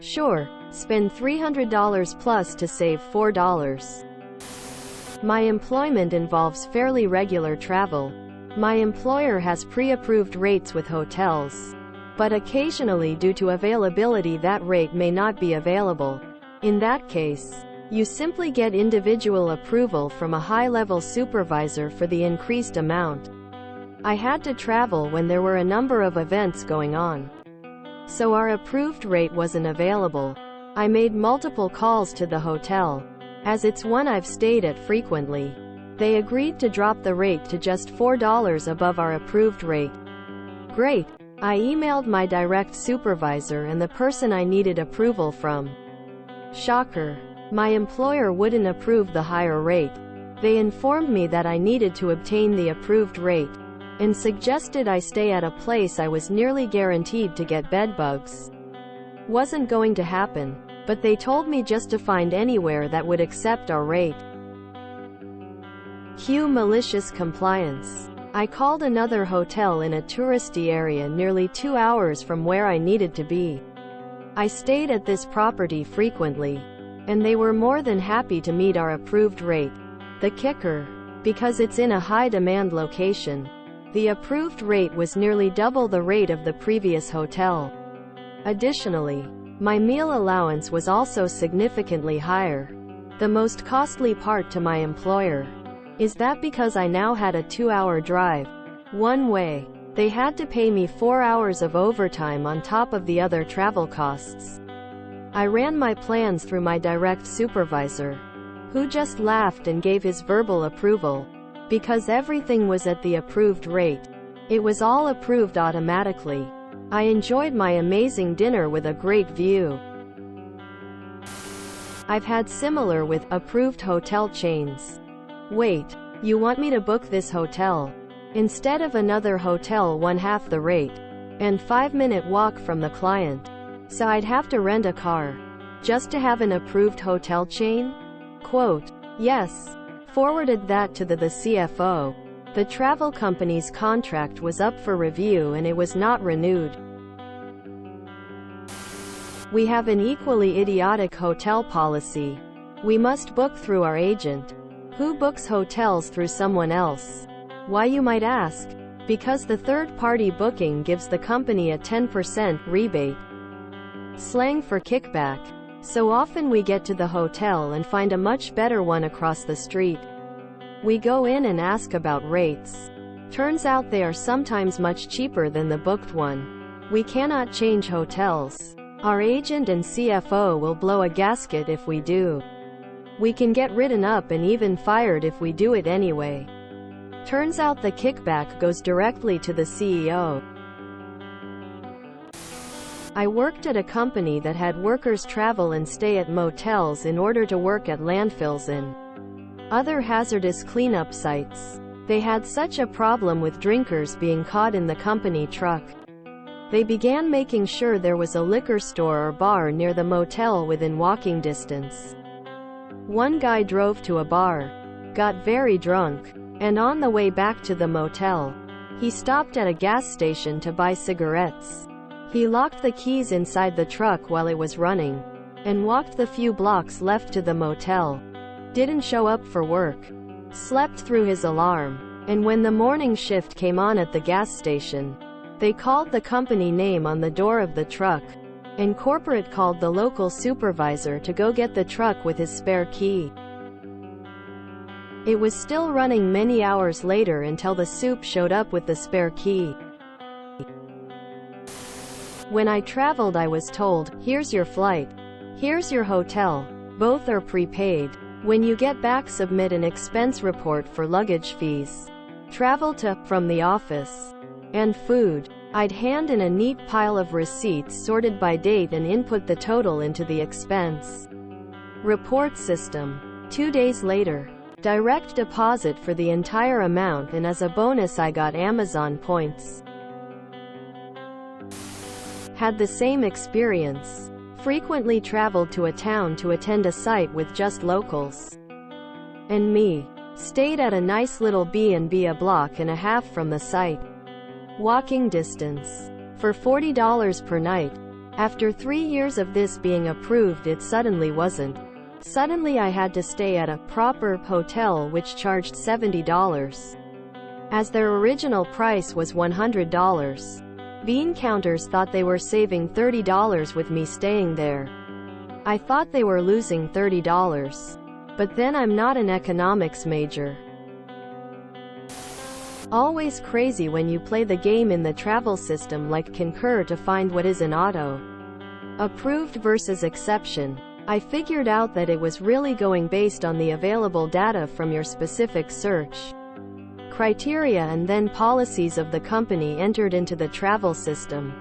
Sure, spend $300 plus to save $4. My employment involves fairly regular travel. My employer has pre-approved rates with hotels. But occasionally due to availability that rate may not be available. In that case, you simply get individual approval from a high-level supervisor for the increased amount. I had to travel when there were a number of events going on. So our approved rate wasn't available. I made multiple calls to the hotel, as it's one I've stayed at frequently. They agreed to drop the rate to just $4 above our approved rate. Great. I emailed my direct supervisor and the person I needed approval from. Shocker. My employer wouldn't approve the higher rate. They informed me that I needed to obtain the approved rate, and suggested I stay at a place I was nearly guaranteed to get bedbugs. Wasn't going to happen, but they told me just to find anywhere that would accept our rate. Cue malicious compliance. I called another hotel in a touristy area nearly 2 hours from where I needed to be. I stayed at this property frequently, and they were more than happy to meet our approved rate. The kicker, because it's in a high-demand location, the approved rate was nearly double the rate of the previous hotel. Additionally, my meal allowance was also significantly higher. The most costly part to my employer is that because I now had a 2-hour drive one way, they had to pay me 4 hours of overtime on top of the other travel costs. I ran my plans through my direct supervisor, who just laughed and gave his verbal approval. Because everything was at the approved rate, it was all approved automatically. I enjoyed my amazing dinner with a great view. I've had similar with approved hotel chains. Wait, you want me to book this hotel instead of another hotel 1/2 the rate, and 5-minute walk from the client? So I'd have to rent a car just to have an approved hotel chain? Quote, yes. Forwarded that to the CFO. The travel company's contract was up for review and it was not renewed. We have an equally idiotic hotel policy. We must book through our agent. Who books hotels through someone else? Why, you might ask? Because the third-party booking gives the company a 10% rebate. Slang for kickback. So often we get to the hotel and find a much better one across the street. We go in and ask about rates. Turns out they are sometimes much cheaper than the booked one. We cannot change hotels. Our agent and CFO will blow a gasket if we do. We can get written up and even fired if we do it anyway. Turns out the kickback goes directly to the CEO. I worked at a company that had workers travel and stay at motels in order to work at landfills and other hazardous cleanup sites. They had such a problem with drinkers being caught in the company truck. They began making sure there was a liquor store or bar near the motel within walking distance. One guy drove to a bar, got very drunk, and on the way back to the motel, he stopped at a gas station to buy cigarettes. He locked the keys inside the truck while it was running, and walked the few blocks left to the motel. Didn't show up for work. Slept through his alarm. And when the morning shift came on at the gas station, they called the company name on the door of the truck, and corporate called the local supervisor to go get the truck with his spare key. It was still running many hours later until the soup showed up with the spare key. When I traveled, I was told, here's your flight. Here's your hotel. Both are prepaid. When you get back, submit an expense report for luggage fees, travel to, from the office, and food. I'd hand in a neat pile of receipts sorted by date and input the total into the expense report system. 2 days later, direct deposit for the entire amount, and as a bonus I got Amazon points. Had the same experience. Frequently traveled to a town to attend a site with just locals. And me. Stayed at a nice little B&B a block and a half from the site. Walking distance. For $40 per night. After 3 years of this being approved, it suddenly wasn't. Suddenly I had to stay at a proper hotel which charged $70, as their original price was $100. Bean counters thought they were saving $30 with me staying there. I thought they were losing $30. But then I'm not an economics major. Always crazy when you play the game in the travel system like concur to find what is an auto approved versus exception. I figured out that it was really going based on the available data from your specific search criteria and then policies of the company entered into the travel system.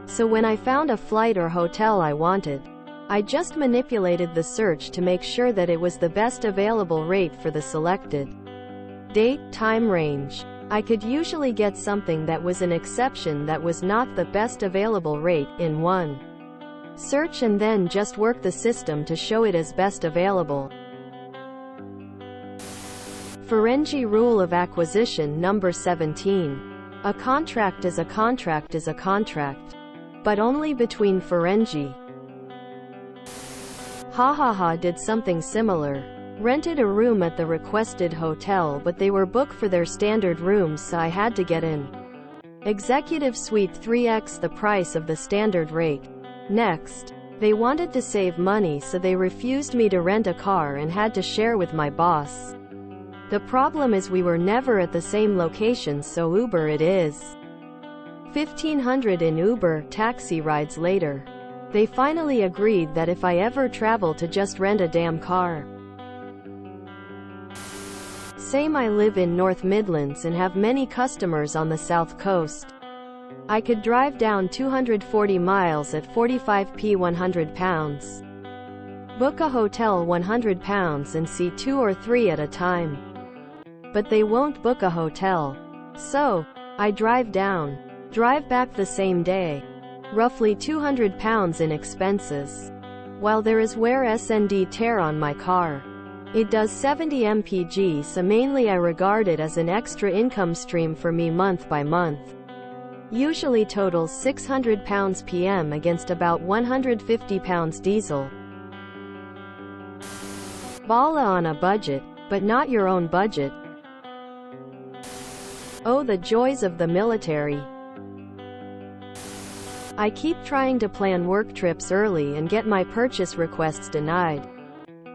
So when I found a flight or hotel I wanted, I just manipulated the search to make sure that it was the best available rate for the selected date, time range. I could usually get something that was an exception that was not the best available rate in one search and then just work the system to show it as best available. Ferengi Rule of Acquisition number 17. A contract is a contract is a contract. But only between Ferengi. Ha did something similar. Rented a room at the requested hotel but they were booked for their standard rooms so I had to get in executive suite 3x the price of the standard rate. Next, they wanted to save money so they refused me to rent a car and had to share with my boss. The problem is we were never at the same location, so Uber it is. $1,500 in Uber taxi rides later. They finally agreed that if I ever travel to just rent a damn car. Same, I live in North Midlands and have many customers on the South Coast. I could drive down 240 miles at 45p £100. Book a hotel £100 and see 2 or 3 at a time. But they won't book a hotel. So, I drive down, drive back the same day. Roughly £200 in expenses. While there is wear and tear on my car. It does 70 mpg, so mainly I regard it as an extra income stream for me month by month. Usually totals £600 PM against about £150 diesel. Bala on a budget, but not your own budget. Oh, the joys of the military. I keep trying to plan work trips early and get my purchase requests denied.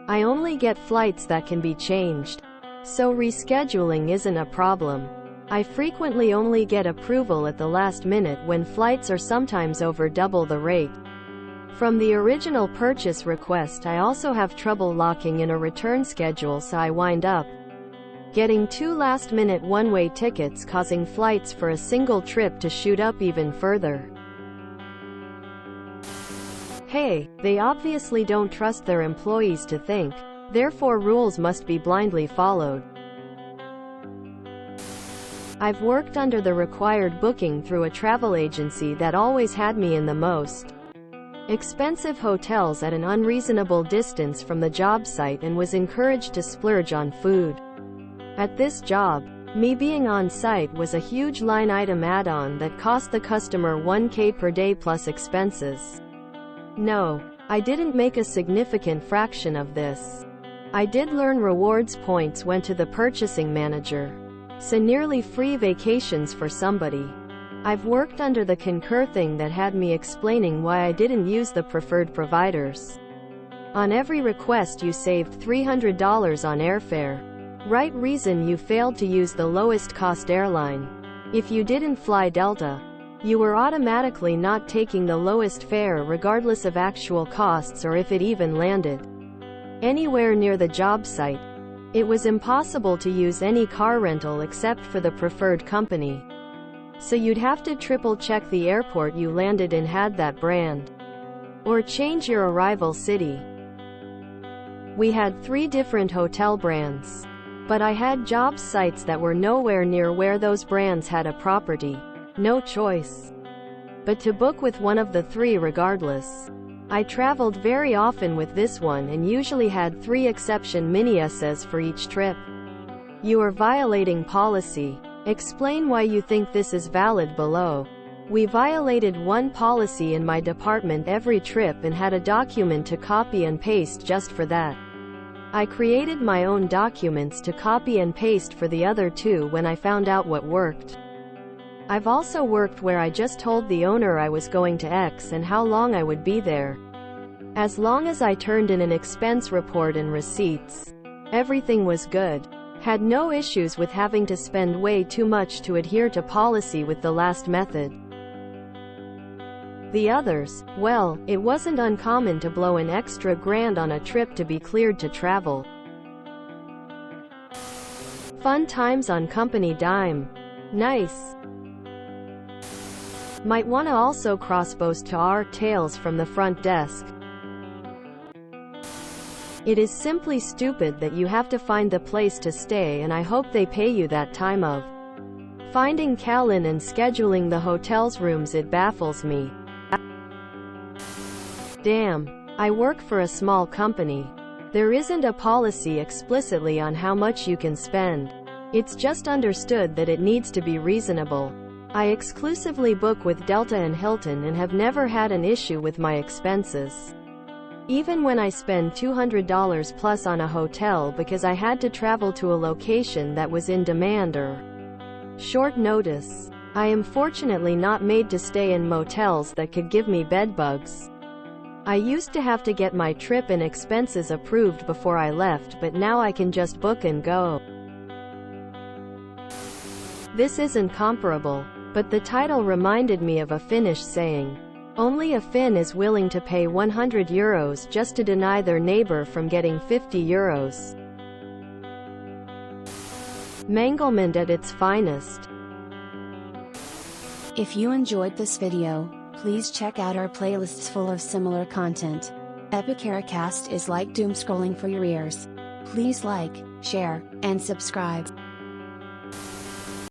I only get flights that can be changed. So rescheduling isn't a problem. I frequently only get approval at the last minute when flights are sometimes over double the rate from the original purchase request. I also have trouble locking in a return schedule, so I wind up getting 2 last-minute one-way tickets, causing flights for a single trip to shoot up even further. Hey, they obviously don't trust their employees to think, therefore rules must be blindly followed. I've worked under the required booking through a travel agency that always had me in the most expensive hotels at an unreasonable distance from the job site and was encouraged to splurge on food. At this job, me being on site was a huge line item add-on that cost the customer $1,000 per day plus expenses. No, I didn't make a significant fraction of this. I did learn rewards points went to the purchasing manager. So nearly free vacations for somebody. I've worked under the concur thing that had me explaining why I didn't use the preferred providers. On every request you saved $300 on airfare. Right reason you failed to use the lowest cost airline. If you didn't fly Delta, you were automatically not taking the lowest fare regardless of actual costs or if it even landed anywhere near the job site. It was impossible to use any car rental except for the preferred company. So you'd have to triple check the airport you landed in had that brand. Or change your arrival city. We had 3 different hotel brands. But I had job sites that were nowhere near where those brands had a property. No choice but to book with one of the 3 regardless. I traveled very often with this one and usually had 3 exception mini-essays for each trip. You are violating policy. Explain why you think this is valid below. We violated one policy in my department every trip and had a document to copy and paste just for that. I created my own documents to copy and paste for the other two when I found out what worked. I've also worked where I just told the owner I was going to X and how long I would be there. As long as I turned in an expense report and receipts, everything was good. Had no issues with having to spend way too much to adhere to policy with the last method. The others, well, it wasn't uncommon to blow an extra grand on a trip to be cleared to travel. Fun times on company dime. Nice. Might wanna also cross-boast to our tales from the front desk. It is simply stupid that you have to find the place to stay, and I hope they pay you that time of finding Callan and scheduling the hotel's rooms. It baffles me. Damn. I work for a small company. There isn't a policy explicitly on how much you can spend. It's just understood that it needs to be reasonable. I exclusively book with Delta and Hilton and have never had an issue with my expenses. Even when I spend $200 plus on a hotel because I had to travel to a location that was in demand or short notice, I am fortunately not made to stay in motels that could give me bedbugs. I used to have to get my trip and expenses approved before I left, but now I can just book and go. This isn't comparable, but the title reminded me of a Finnish saying. Only a Finn is willing to pay 100 euros just to deny their neighbor from getting 50 euros. Manglement at its finest. If you enjoyed this video, please check out our playlists full of similar content. Epicaricast is like doom scrolling for your ears. Please like, share, and subscribe.